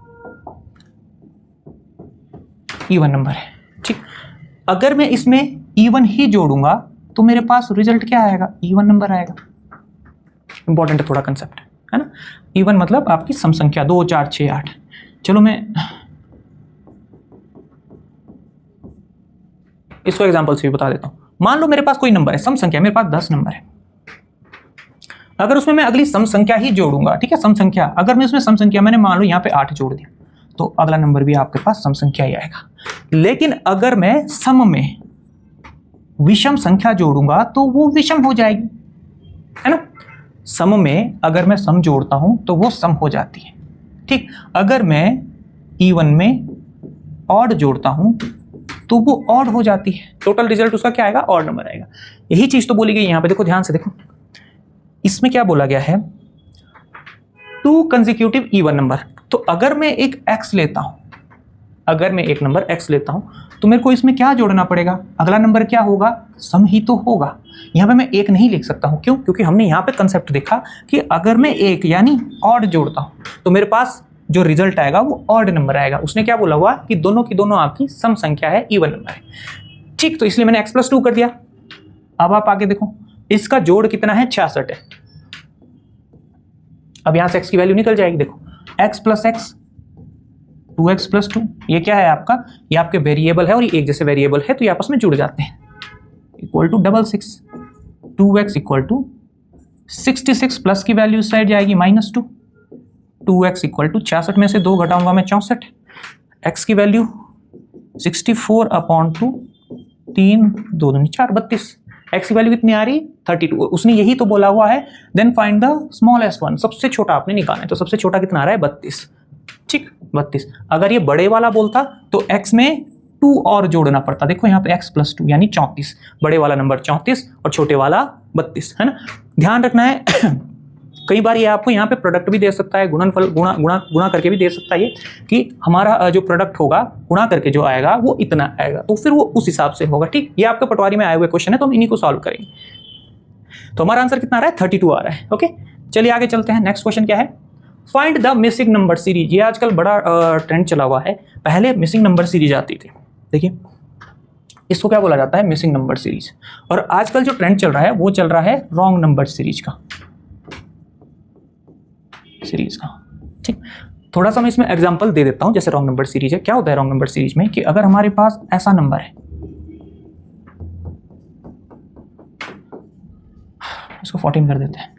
इवन नंबर है। ठीक, अगर मैं इसमें इवन ही जोड़ूंगा तो मेरे पास रिजल्ट क्या आएगा? इवन नंबर आएगा। इंपॉर्टेंट है थोड़ा कंसेप्ट, है ना। इवन मतलब आपकी सम संख्या 2, 4, 6, 8। चलो मैं इसको एग्जांपल से भी बता देता हूं। मान लो मेरे पास कोई नंबर है, सम संख्या, मेरे पास 10 नंबर है। अगर उसमें मैं अगली सम संख्या ही जोड़ूंगा, ठीक है, सम संख्या, अगर मैं उसमें सम संख्या मैंने मान लो यहाँ पे 8 जोड़ दिया, तो अगला नंबर भी आपके पास सम संख्या ही आएगा। लेकिन अगर मैं सम में विषम संख्या जोड़ूंगा तो वो विषम हो जाएगी, है ना। सम में अगर मैं सम जोड़ता हूं तो वो सम हो जाती है। ठीक, अगर मैं इवन में ऑड जोड़ता हूं तो वो ऑड हो जाती है। टोटल रिजल्ट उसका क्या आएगा? ऑड नंबर आएगा। यही चीज तो बोली गई यहां पे। देखो ध्यान से देखो, इसमें क्या बोला गया है? To consecutive even number. तो अगर मैं एक x लेता हूं, अगर मैं एक नंबर x लेता हूं तो मेरे को इसमें क्या जोड़ना पड़ेगा? अगला नंबर क्या होगा? सम ही तो होगा। यहां पे मैं एक नहीं लिख सकता हूं। क्यों? क्योंकि हमने यहां पे कंसेप्ट देखा कि अगर मैं एक यानी ऑड जोड़ता हूं तो मेरे पास जो रिजल्ट आएगा वो ऑड नंबर आएगा। उसने क्या बोला हुआ कि दोनों की दोनों आपकी सम संख्या है, इवन नंबर है। ठीक, तो इसलिए मैंने x + 2 कर दिया। अब आप आगे देखो, इसका जोड़ कितना है? 66 है। अब यहां से x की वैल्यू निकल जाएगी। देखो x + x 2x + 2, ये क्या है आपका? ये आपके वेरिएबल है और ये एक जैसे वेरिएबल है तो ये आपस में जुड़ जाते हैं। इक्वल टू 66, 2x = 66 प्लस की वैल्यू इस साइड जाएगी -2, 2x = 66 में से 2 घटाऊंगा मैं 64, x की वैल्यू 64/2, 3 2 दूनी 4 32। x की वैल्यू कितनी आ रही? 32। उसने यही तो बोला हुआ है, then find the smallest one, सबसे छोटा आपने निकालना है। तो सबसे छोटा कितना आ रहा है? 32। ठीक, 32। अगर ये बड़े वाला बोलता तो x में 2 और जोड़ना पड़ता। देखो यहाँ पे x + 2 यानी 34, बड़े वाला नंबर 34 और छोटे वाला 32, है ना। ध्यान रखना है कई बार ये आपको यहाँ पे प्रोडक्ट भी दे सकता है, गुणनफल गुणा करके भी दे सकता है ये, कि हमारा जो प्रोडक्ट होगा गुणा करके जो आएगा वो इतना आएगा, तो फिर वो उस हिसाब से होगा। ठीक, ये आपके पटवारी में आए हुए क्वेश्चन है तो हम इन्हीं को सॉल्व करेंगे। तो हमारा आंसर कितना आ रहा है? 32 आ रहा है। ओके, चलिए आगे चलते हैं। नेक्स्ट क्वेश्चन क्या है? Find the missing number series. ये आजकल बड़ा ट्रेंड चला हुआ है। पहले मिसिंग नंबर सीरीज आती थी, देखिए इसको क्या बोला जाता है? Missing number series. और आजकल जो ट्रेंड चल रहा है वो चल रहा है रॉन्ग नंबर सीरीज का, ठीक, थोड़ा सा मैं इसमें एग्जांपल दे देता हूं। जैसे रॉन्ग नंबर सीरीज है, क्या होता है रॉन्ग नंबर सीरीज में कि अगर हमारे पास ऐसा नंबर है, इसको 14 कर देते हैं,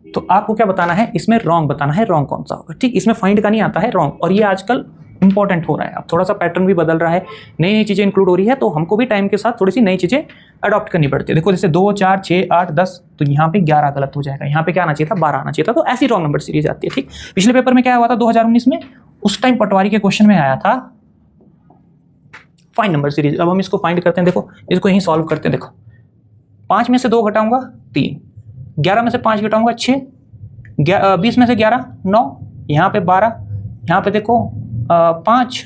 तो आपको क्या बताना है? इसमें रॉन्ग बताना है, रॉन्ग कौन सा होगा। ठीक, इसमें फाइंड का नहीं आता है रॉन्ग, और ये आजकल इंपॉर्टेंट हो रहा है। अब थोड़ा सा पैटर्न भी बदल रहा है, नई नई चीज़ें इंक्लूड हो रही है, तो हमको भी टाइम के साथ थोड़ी सी नई चीज़ें अडॉप्ट करनी पड़ती है। देखो जैसे 2 4 6 8 10, तो यहाँ पे 11 गलत हो जाएगा, यहाँ पे क्या आना चाहिए था? 12 आना चाहिए था। तो ऐसी रॉन्ग नंबर सीरीज आती है। ठीक, पिछले पेपर में क्या हुआ था 2019 में? उस टाइम पटवारी के क्वेश्चन में आया था फाइंड नंबर सीरीज। अब हम इसको फाइंड करते हैं। देखो इसको यहीं सॉल्व करते हैं। देखो 5 में से 2 घटाऊंगा 3, 11 में से 5 घटाऊंगा 6, 20 में से 11 9, यहाँ पे 12, यहाँ पे देखो 5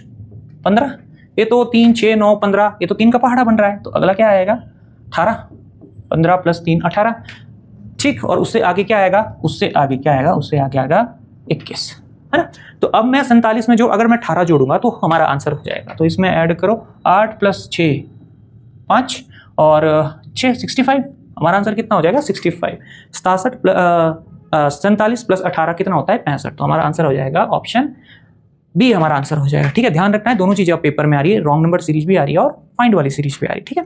15, ये तो 3 6 9 15, ये तो 3 का पहाड़ा बन रहा है। तो अगला क्या आएगा? 18, 15 + 3 18। ठीक, और उससे आगे क्या आएगा? उससे आगे क्या आएगा? उससे आगे आएगा 21, है ना। तो अब मैं 47 में जो अगर मैं 18 जोड़ूंगा तो हमारा आंसर हो जाएगा। तो इसमें ऐड करो 8 + 6 5 और 6 65। हमारा आंसर कितना हो जाएगा? 65। 47 + 18 कितना होता है? 65। तो हमारा आंसर हो जाएगा ऑप्शन बी हमारा आंसर हो जाएगा। ठीक है, ध्यान रखना है दोनों चीजें अब पेपर में आ रही है, रॉन्ग नंबर सीरीज भी आ रही है और फाइंड वाली सीरीज भी आ रही है। ठीक है,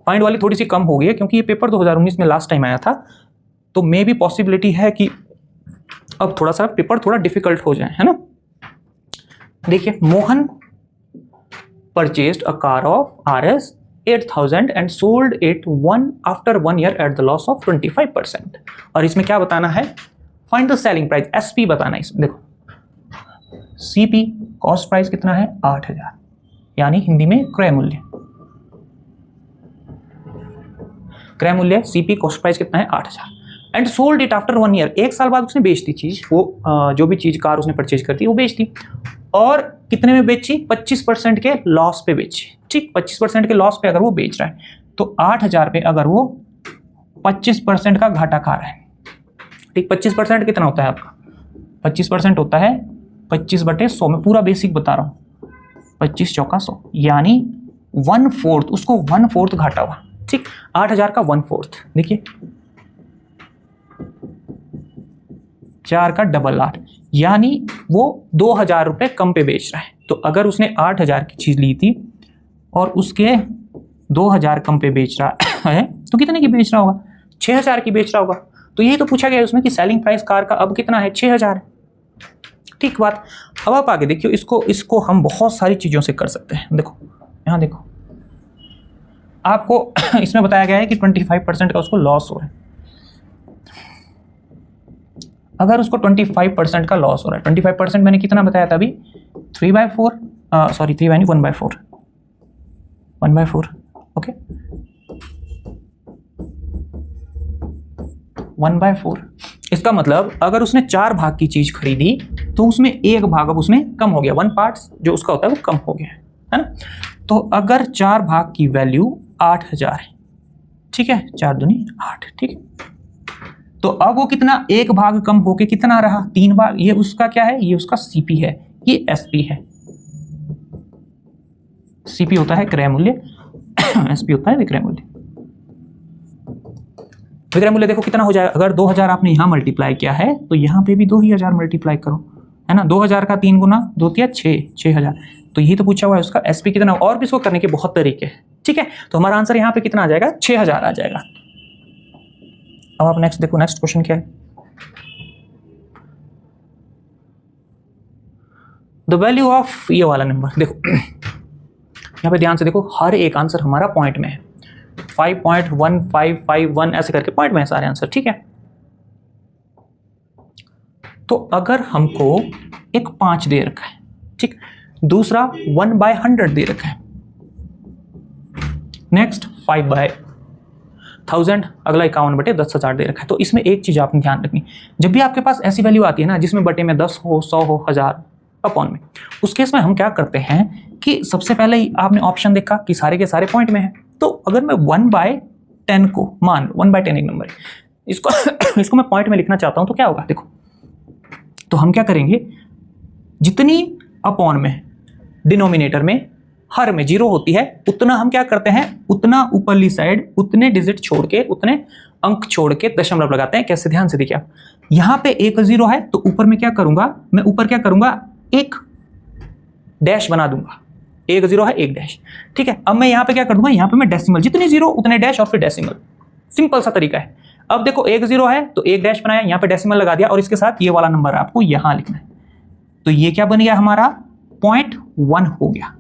फाइंड वाली थोड़ी सी कम हो गई है क्योंकि ये पेपर 2019 में लास्ट टाइम आया था, तो मे भी पॉसिबिलिटी है कि अब थोड़ा सा पेपर थोड़ा डिफिकल्ट हो जाए, है ना। देखिए, Mohan purchased a car of RS 8,000 and sold it after 1 year at the loss of 25%। और इसमें क्या बताना है, find the selling price, SP बताना है इसमें। देखो, CP कॉस्ट प्राइस कितना है 8,000, यानी हिंदी में क्रय मूल्य, क्रय मूल्य CP कॉस्ट प्राइस कितना है 8,000 and sold it after 1 year, 1 साल बाद उसने बेच दी चीज, वो जो भी चीज कार उसने परचेज करती वो बेच दी, और कितने में बेची, 25% के लॉस पे बेची। ठीक, 25% के लॉस पे अगर वो बेच रहा है तो 8,000 पे अगर वो 25% का घाटा खा रहा है। ठीक, 25% कितना होता है आपका, 25% होता है 25/100, में पूरा बेसिक बता रहा हूँ, 25 चौका 100, यानी 1/4, उसको 1/4 घाटा हुआ। ठीक, 8,000 का 1/4, देखिए 4 का डबल 8, यानी वो 2,000 रुपये कम पे बेच रहा है। तो अगर उसने 8,000 की चीज ली थी और उसके 2,000 कम पे बेच रहा है तो कितने की बेच रहा होगा, 6,000 की बेच रहा होगा। तो यही तो पूछा गया है उसमें कि सेलिंग प्राइस कार का अब कितना है, 6,000 है। ठीक बात, अब आप आगे देखियो, इसको हम बहुत सारी चीजों से कर सकते हैं। देखो यहाँ देखो, आपको इसमें बताया गया है कि 25% का उसको लॉस हो रहा है। अगर उसको 25% का लॉस हो रहा है, 25% मैंने कितना बताया था अभी, 3/4, सॉरी 3 नहीं 1/4, 1/4, ओके 1/4। इसका मतलब अगर उसने 4 भाग की चीज खरीदी तो उसमें 1 भाग अब उसमें कम हो गया, 1 पार्ट जो उसका होता है वो कम हो गया है ना। तो अगर 4 भाग की वैल्यू 8,000 है, ठीक है, 4 दूनी 8, ठीक है, तो अब वो कितना, 1 भाग कम होके कितना रहा, 3 भाग। ये उसका क्या है, ये उसका CP है, ये SP है। CP होता है क्रय मूल्य, SP होता है विक्रय मूल्य। विक्रय मूल्य देखो कितना हो जाएगा, अगर 2,000 आपने यहां मल्टीप्लाई किया है तो यहां पे भी 2,000 मल्टीप्लाई करो, है ना। 2,000 का 3 गुना 2 तिया 6,000। तो यही तो पूछा हुआ है उसका SP कितना, और भी इसको करने के बहुत तरीके हैं। ठीक है, तो हमारा आंसर यहाँ पे कितना आ जाएगा, 6,000 आ जाएगा। अब आप नेक्स्ट देखो, नेक्स्ट क्वेश्चन क्या है, द वैल्यू ऑफ, ये वाला नंबर देखो यहाँ पे ध्यान से देखो, हर एक आंसर हमारा पॉइंट में है, 5.1551 ऐसे करके पॉइंट में है सारे आंसर। ठीक है, तो अगर हमको एक 5 दे रखा है, ठीक, दूसरा 1/100 दे रखा है, नेक्स्ट 5/1000, अगला 51/10,000 दे रखा है। तो इसमें एक चीज आपने ध्यान रखनी, जब भी आपके पास ऐसी वैल्यू आती है ना जिसमें बटे में 10 हो, 100 हो, 1000 अपॉन में, उस केस में हम क्या करते हैं कि सबसे पहले ही आपने ऑप्शन देखा कि सारे के सारे पॉइंट में है। तो अगर मैं 1/10 को, मान 1/10 एक नंबर है, इसको मैं पॉइंट में लिखना चाहता हूं तो क्या होगा, देखो तो हम क्या करेंगे, जितनी अपॉन में डिनोमिनेटर में हर में 0 होती है उतना हम क्या करते हैं, उतना ऊपरली साइड उतने डिजिट छोड़ के, उतने अंक छोड़ के दशमलव लगाते हैं। कैसे, ध्यान से देखिए आप, यहां पे एक 0 है तो ऊपर में क्या करूंगा, मैं ऊपर क्या करूंगा, एक डैश बना दूंगा, एक 0 है एक डैश। ठीक है, अब मैं यहां पे क्या कर दूंगा, यहां पे मैं डेसिमल, जितनी 0 उतने डैश और फिर डेसिमल, सिंपल सा तरीका है। अब देखो एक 0 है तो एक डैश बनाया, यहां पे डेसिमल लगा दिया और इसके साथ ये वाला नंबर आपको यहां लिखना है। तो ये क्या बन गया हमारा, 0.1 हो गया,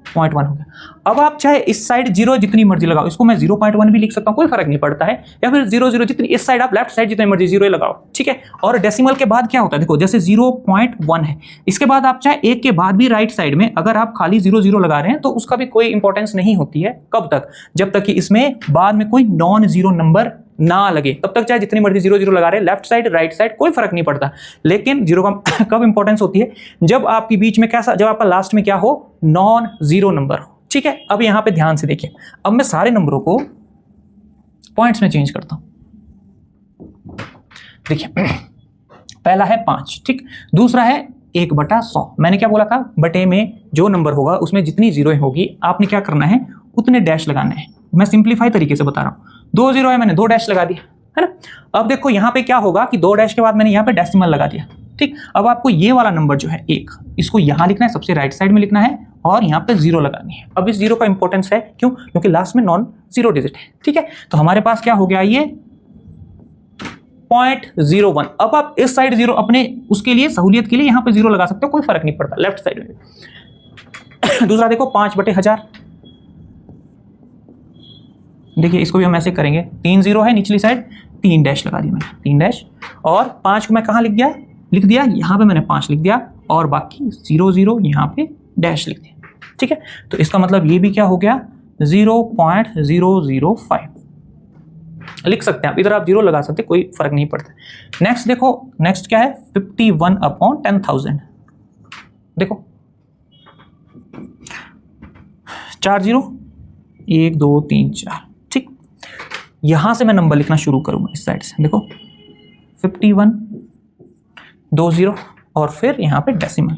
0.1 हो गया। अब आप चाहे इस साइड 0 जितनी मर्जी लगाओ, इसको मैं 0.1 भी लिख सकता हूं, कोई फर्क नहीं पड़ता है, या फिर 0 जितनी इस साइड, आप लेफ्ट साइड जितनी मर्जी 0 लगाओ। ठीक है, और डेसिमल के बाद क्या होता है, देखो जैसे 0.1 है, इसके बाद आप चाहे 1 के बाद भी राइट साइड में अगर आप खाली 0 लगा रहे हैं तो उसका भी कोई इंपॉर्टेंस नहीं होती है। कब तक, जब तक कि इसमें बाद में कोई नॉन 0 नंबर ना लगे, तब तक चाहे जितनी मर्जी 0 लगा रहे हैं, लेफ्ट साइड राइट साइड कोई फर्क नहीं पड़ता। लेकिन 0 का कब इंपॉर्टेंस होती है, जब आपके बीच में कैसा, जब आपका लास्ट में क्या हो, नॉन 0 नंबर हो। ठीक है, अब यहां पे ध्यान से देखिए, अब मैं सारे नंबरों को पॉइंट्स में चेंज करता हूं। देखिए पहला है 5, ठीक, दूसरा है 1/100। मैंने क्या बोला था, बटे में जो नंबर होगा उसमें जितनी 0 होगी आपने क्या करना है, उतने डैश लगाने हैं। मैं सिंप्लीफाई तरीके से बता रहा हूं, 2 0 है, मैंने 2 डैश लगा दिया, है ना। अब देखो यहां पे क्या होगा कि 2 डैश के बाद मैंने यहां पे डेसिमल लगा दिया, ठीक, अब आपको ये वाला नंबर जो है 1, इसको यहाँ लिखना है, सबसे राइट साइड में लिखना है और यहाँ पे 0 लगानी है। अब इस 0 का इंपॉर्टेंस है, क्यों? क्योंकि लास्ट में नॉन जीरो डिजिट है। ठीक है, तो हमारे पास क्या हो गया ये 0.01। अब आप इस साइड 0 अपने उसके लिए सहूलियत के लिए यहाँ पे 0 लगा सकते हो, कोई फर्क नहीं पड़ता, लेफ्ट साइड में। दूसरा देखो 5/1000, देखिए इसको भी हम ऐसे करेंगे, 3 0 है निचली साइड, 3 डैश लगा दिया मैंने, 3 डैश, और 5 को मैं कहाँ लिख दिया यहाँ पे मैंने 5 लिख दिया, और बाकी 0 0 यहाँ पे डैश लिख दिया। ठीक है, तो इसका मतलब ये भी क्या हो गया 0.005 लिख सकते हैं आप, इधर आप 0 लगा सकते हैं, कोई फर्क नहीं पड़ता। नेक्स्ट देखो, नेक्स्ट क्या है 51/10,000। देखो 4 0 1 2 3 4। ठीक, यहां से मैं नंबर लिखना शुरू करूंगा इस साइड से। देखो 51 2 0 और फिर यहाँ पे डेसिमल,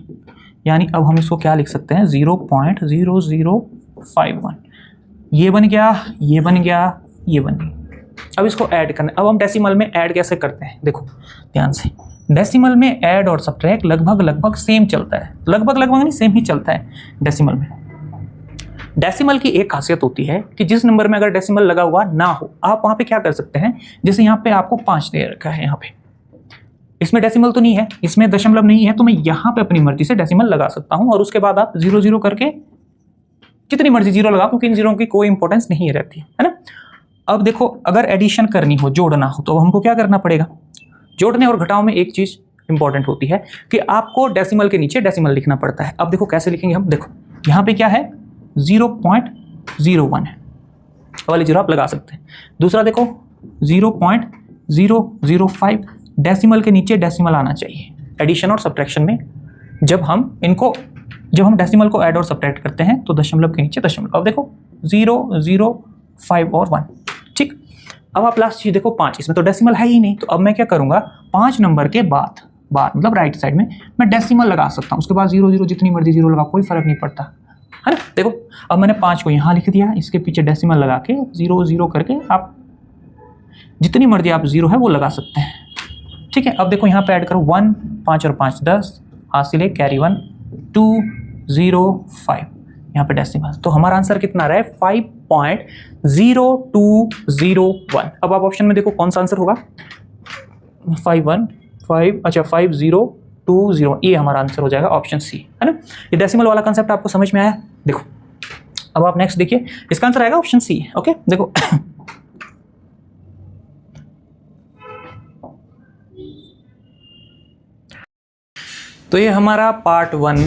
यानी अब हम इसको क्या लिख सकते हैं 0.0051। ये बन गया, ये बन गया, ये बन गया। अब इसको ऐड करना है। अब हम डेसिमल में ऐड कैसे करते हैं, देखो ध्यान से। डेसिमल में ऐड और सब्ट्रैक्ट लगभग सेम चलता है, लगभग नहीं सेम ही चलता है डेसिमल में। डेसिमल की एक खासियत होती है कि जिस नंबर में अगर डेसिमल लगा हुआ ना हो, आप वहां पे क्या कर सकते हैं, जैसे यहाँ पे आपको 5 दे रखा है, यहाँ पे इसमें डेसिमल तो नहीं है, इसमें दशमलव नहीं है, तो मैं यहाँ पे अपनी मर्जी से डेसिमल लगा सकता हूँ, और उसके बाद आप 0 0 करके जितनी मर्जी 0 लगा, क्योंकि इन 0 की कोई इंपॉर्टेंस नहीं रहती है ना। अब देखो अगर एडिशन करनी हो, जोड़ना हो, तो हमको क्या करना पड़ेगा, जोड़ने और घटाव में एक चीज इंपॉर्टेंट होती है कि आपको डेसिमल के नीचे डेसिमल लिखना पड़ता है। अब देखो कैसे लिखेंगे हम, देखो यहाँ पे क्या है 0.01 है, वाली 0 आप लगा सकते हैं। दूसरा देखो 0.005, डेसिमल के नीचे डेसिमल आना चाहिए एडिशन और सब्ट्रैक्शन में। जब हम डेसिमल को ऐड और सब्ट्रैक्ट करते हैं तो दशमलव के नीचे दशमलव। अब देखो 0 0 5 और 1। ठीक, अब आप लास्ट चीज देखो 5, इसमें तो डेसिमल है ही नहीं, तो अब मैं क्या करूंगा 5 नंबर के बाद मतलब राइट साइड में मैं डेसिमल लगा सकता हूँ, उसके बाद 0 0 जितनी मर्जी 0 लगा, कोई फर्क नहीं पड़ता है ना। देखो अब मैंने 5 को यहाँ लिख दिया, इसके पीछे डेसिमल लगा के 0 0 करके आप जितनी मर्जी आप 0 है वो लगा सकते हैं। ठीक है, अब देखो यहाँ पे ऐड करो 1, 5 और 5 10, हासिल है कैरी 1 2 0 5, यहाँ पे डेसिमल, तो हमारा आंसर कितना रहा है 5.0201। अब आप ऑप्शन में देखो कौन सा आंसर होगा 5020, ये हमारा आंसर हो जाएगा ऑप्शन सी, है ना। ये डेसिमल वाला कंसेप्ट आपको समझ में आया। देखो अब आप नेक्स्ट देखिए, इसका आंसर आएगा ऑप्शन सी। ओके देखो तो ये हमारा पार्ट 1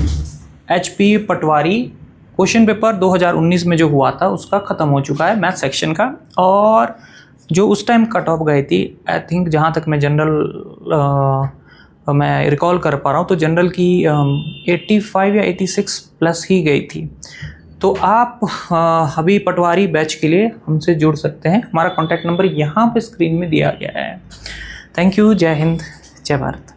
HP पटवारी क्वेश्चन पेपर 2019 में जो हुआ था उसका ख़त्म हो चुका है, मैथ सेक्शन का। और जो उस टाइम कट ऑफ गई थी, आई थिंक जहाँ तक मैं जनरल मैं रिकॉल कर पा रहा हूँ, तो जनरल की 85 या 86 प्लस ही गई थी। तो आप अभी पटवारी बैच के लिए हमसे जुड़ सकते हैं, हमारा कॉन्टैक्ट नंबर यहाँ पे स्क्रीन में दिया गया है। थैंक यू, जय हिंद, जय भारत।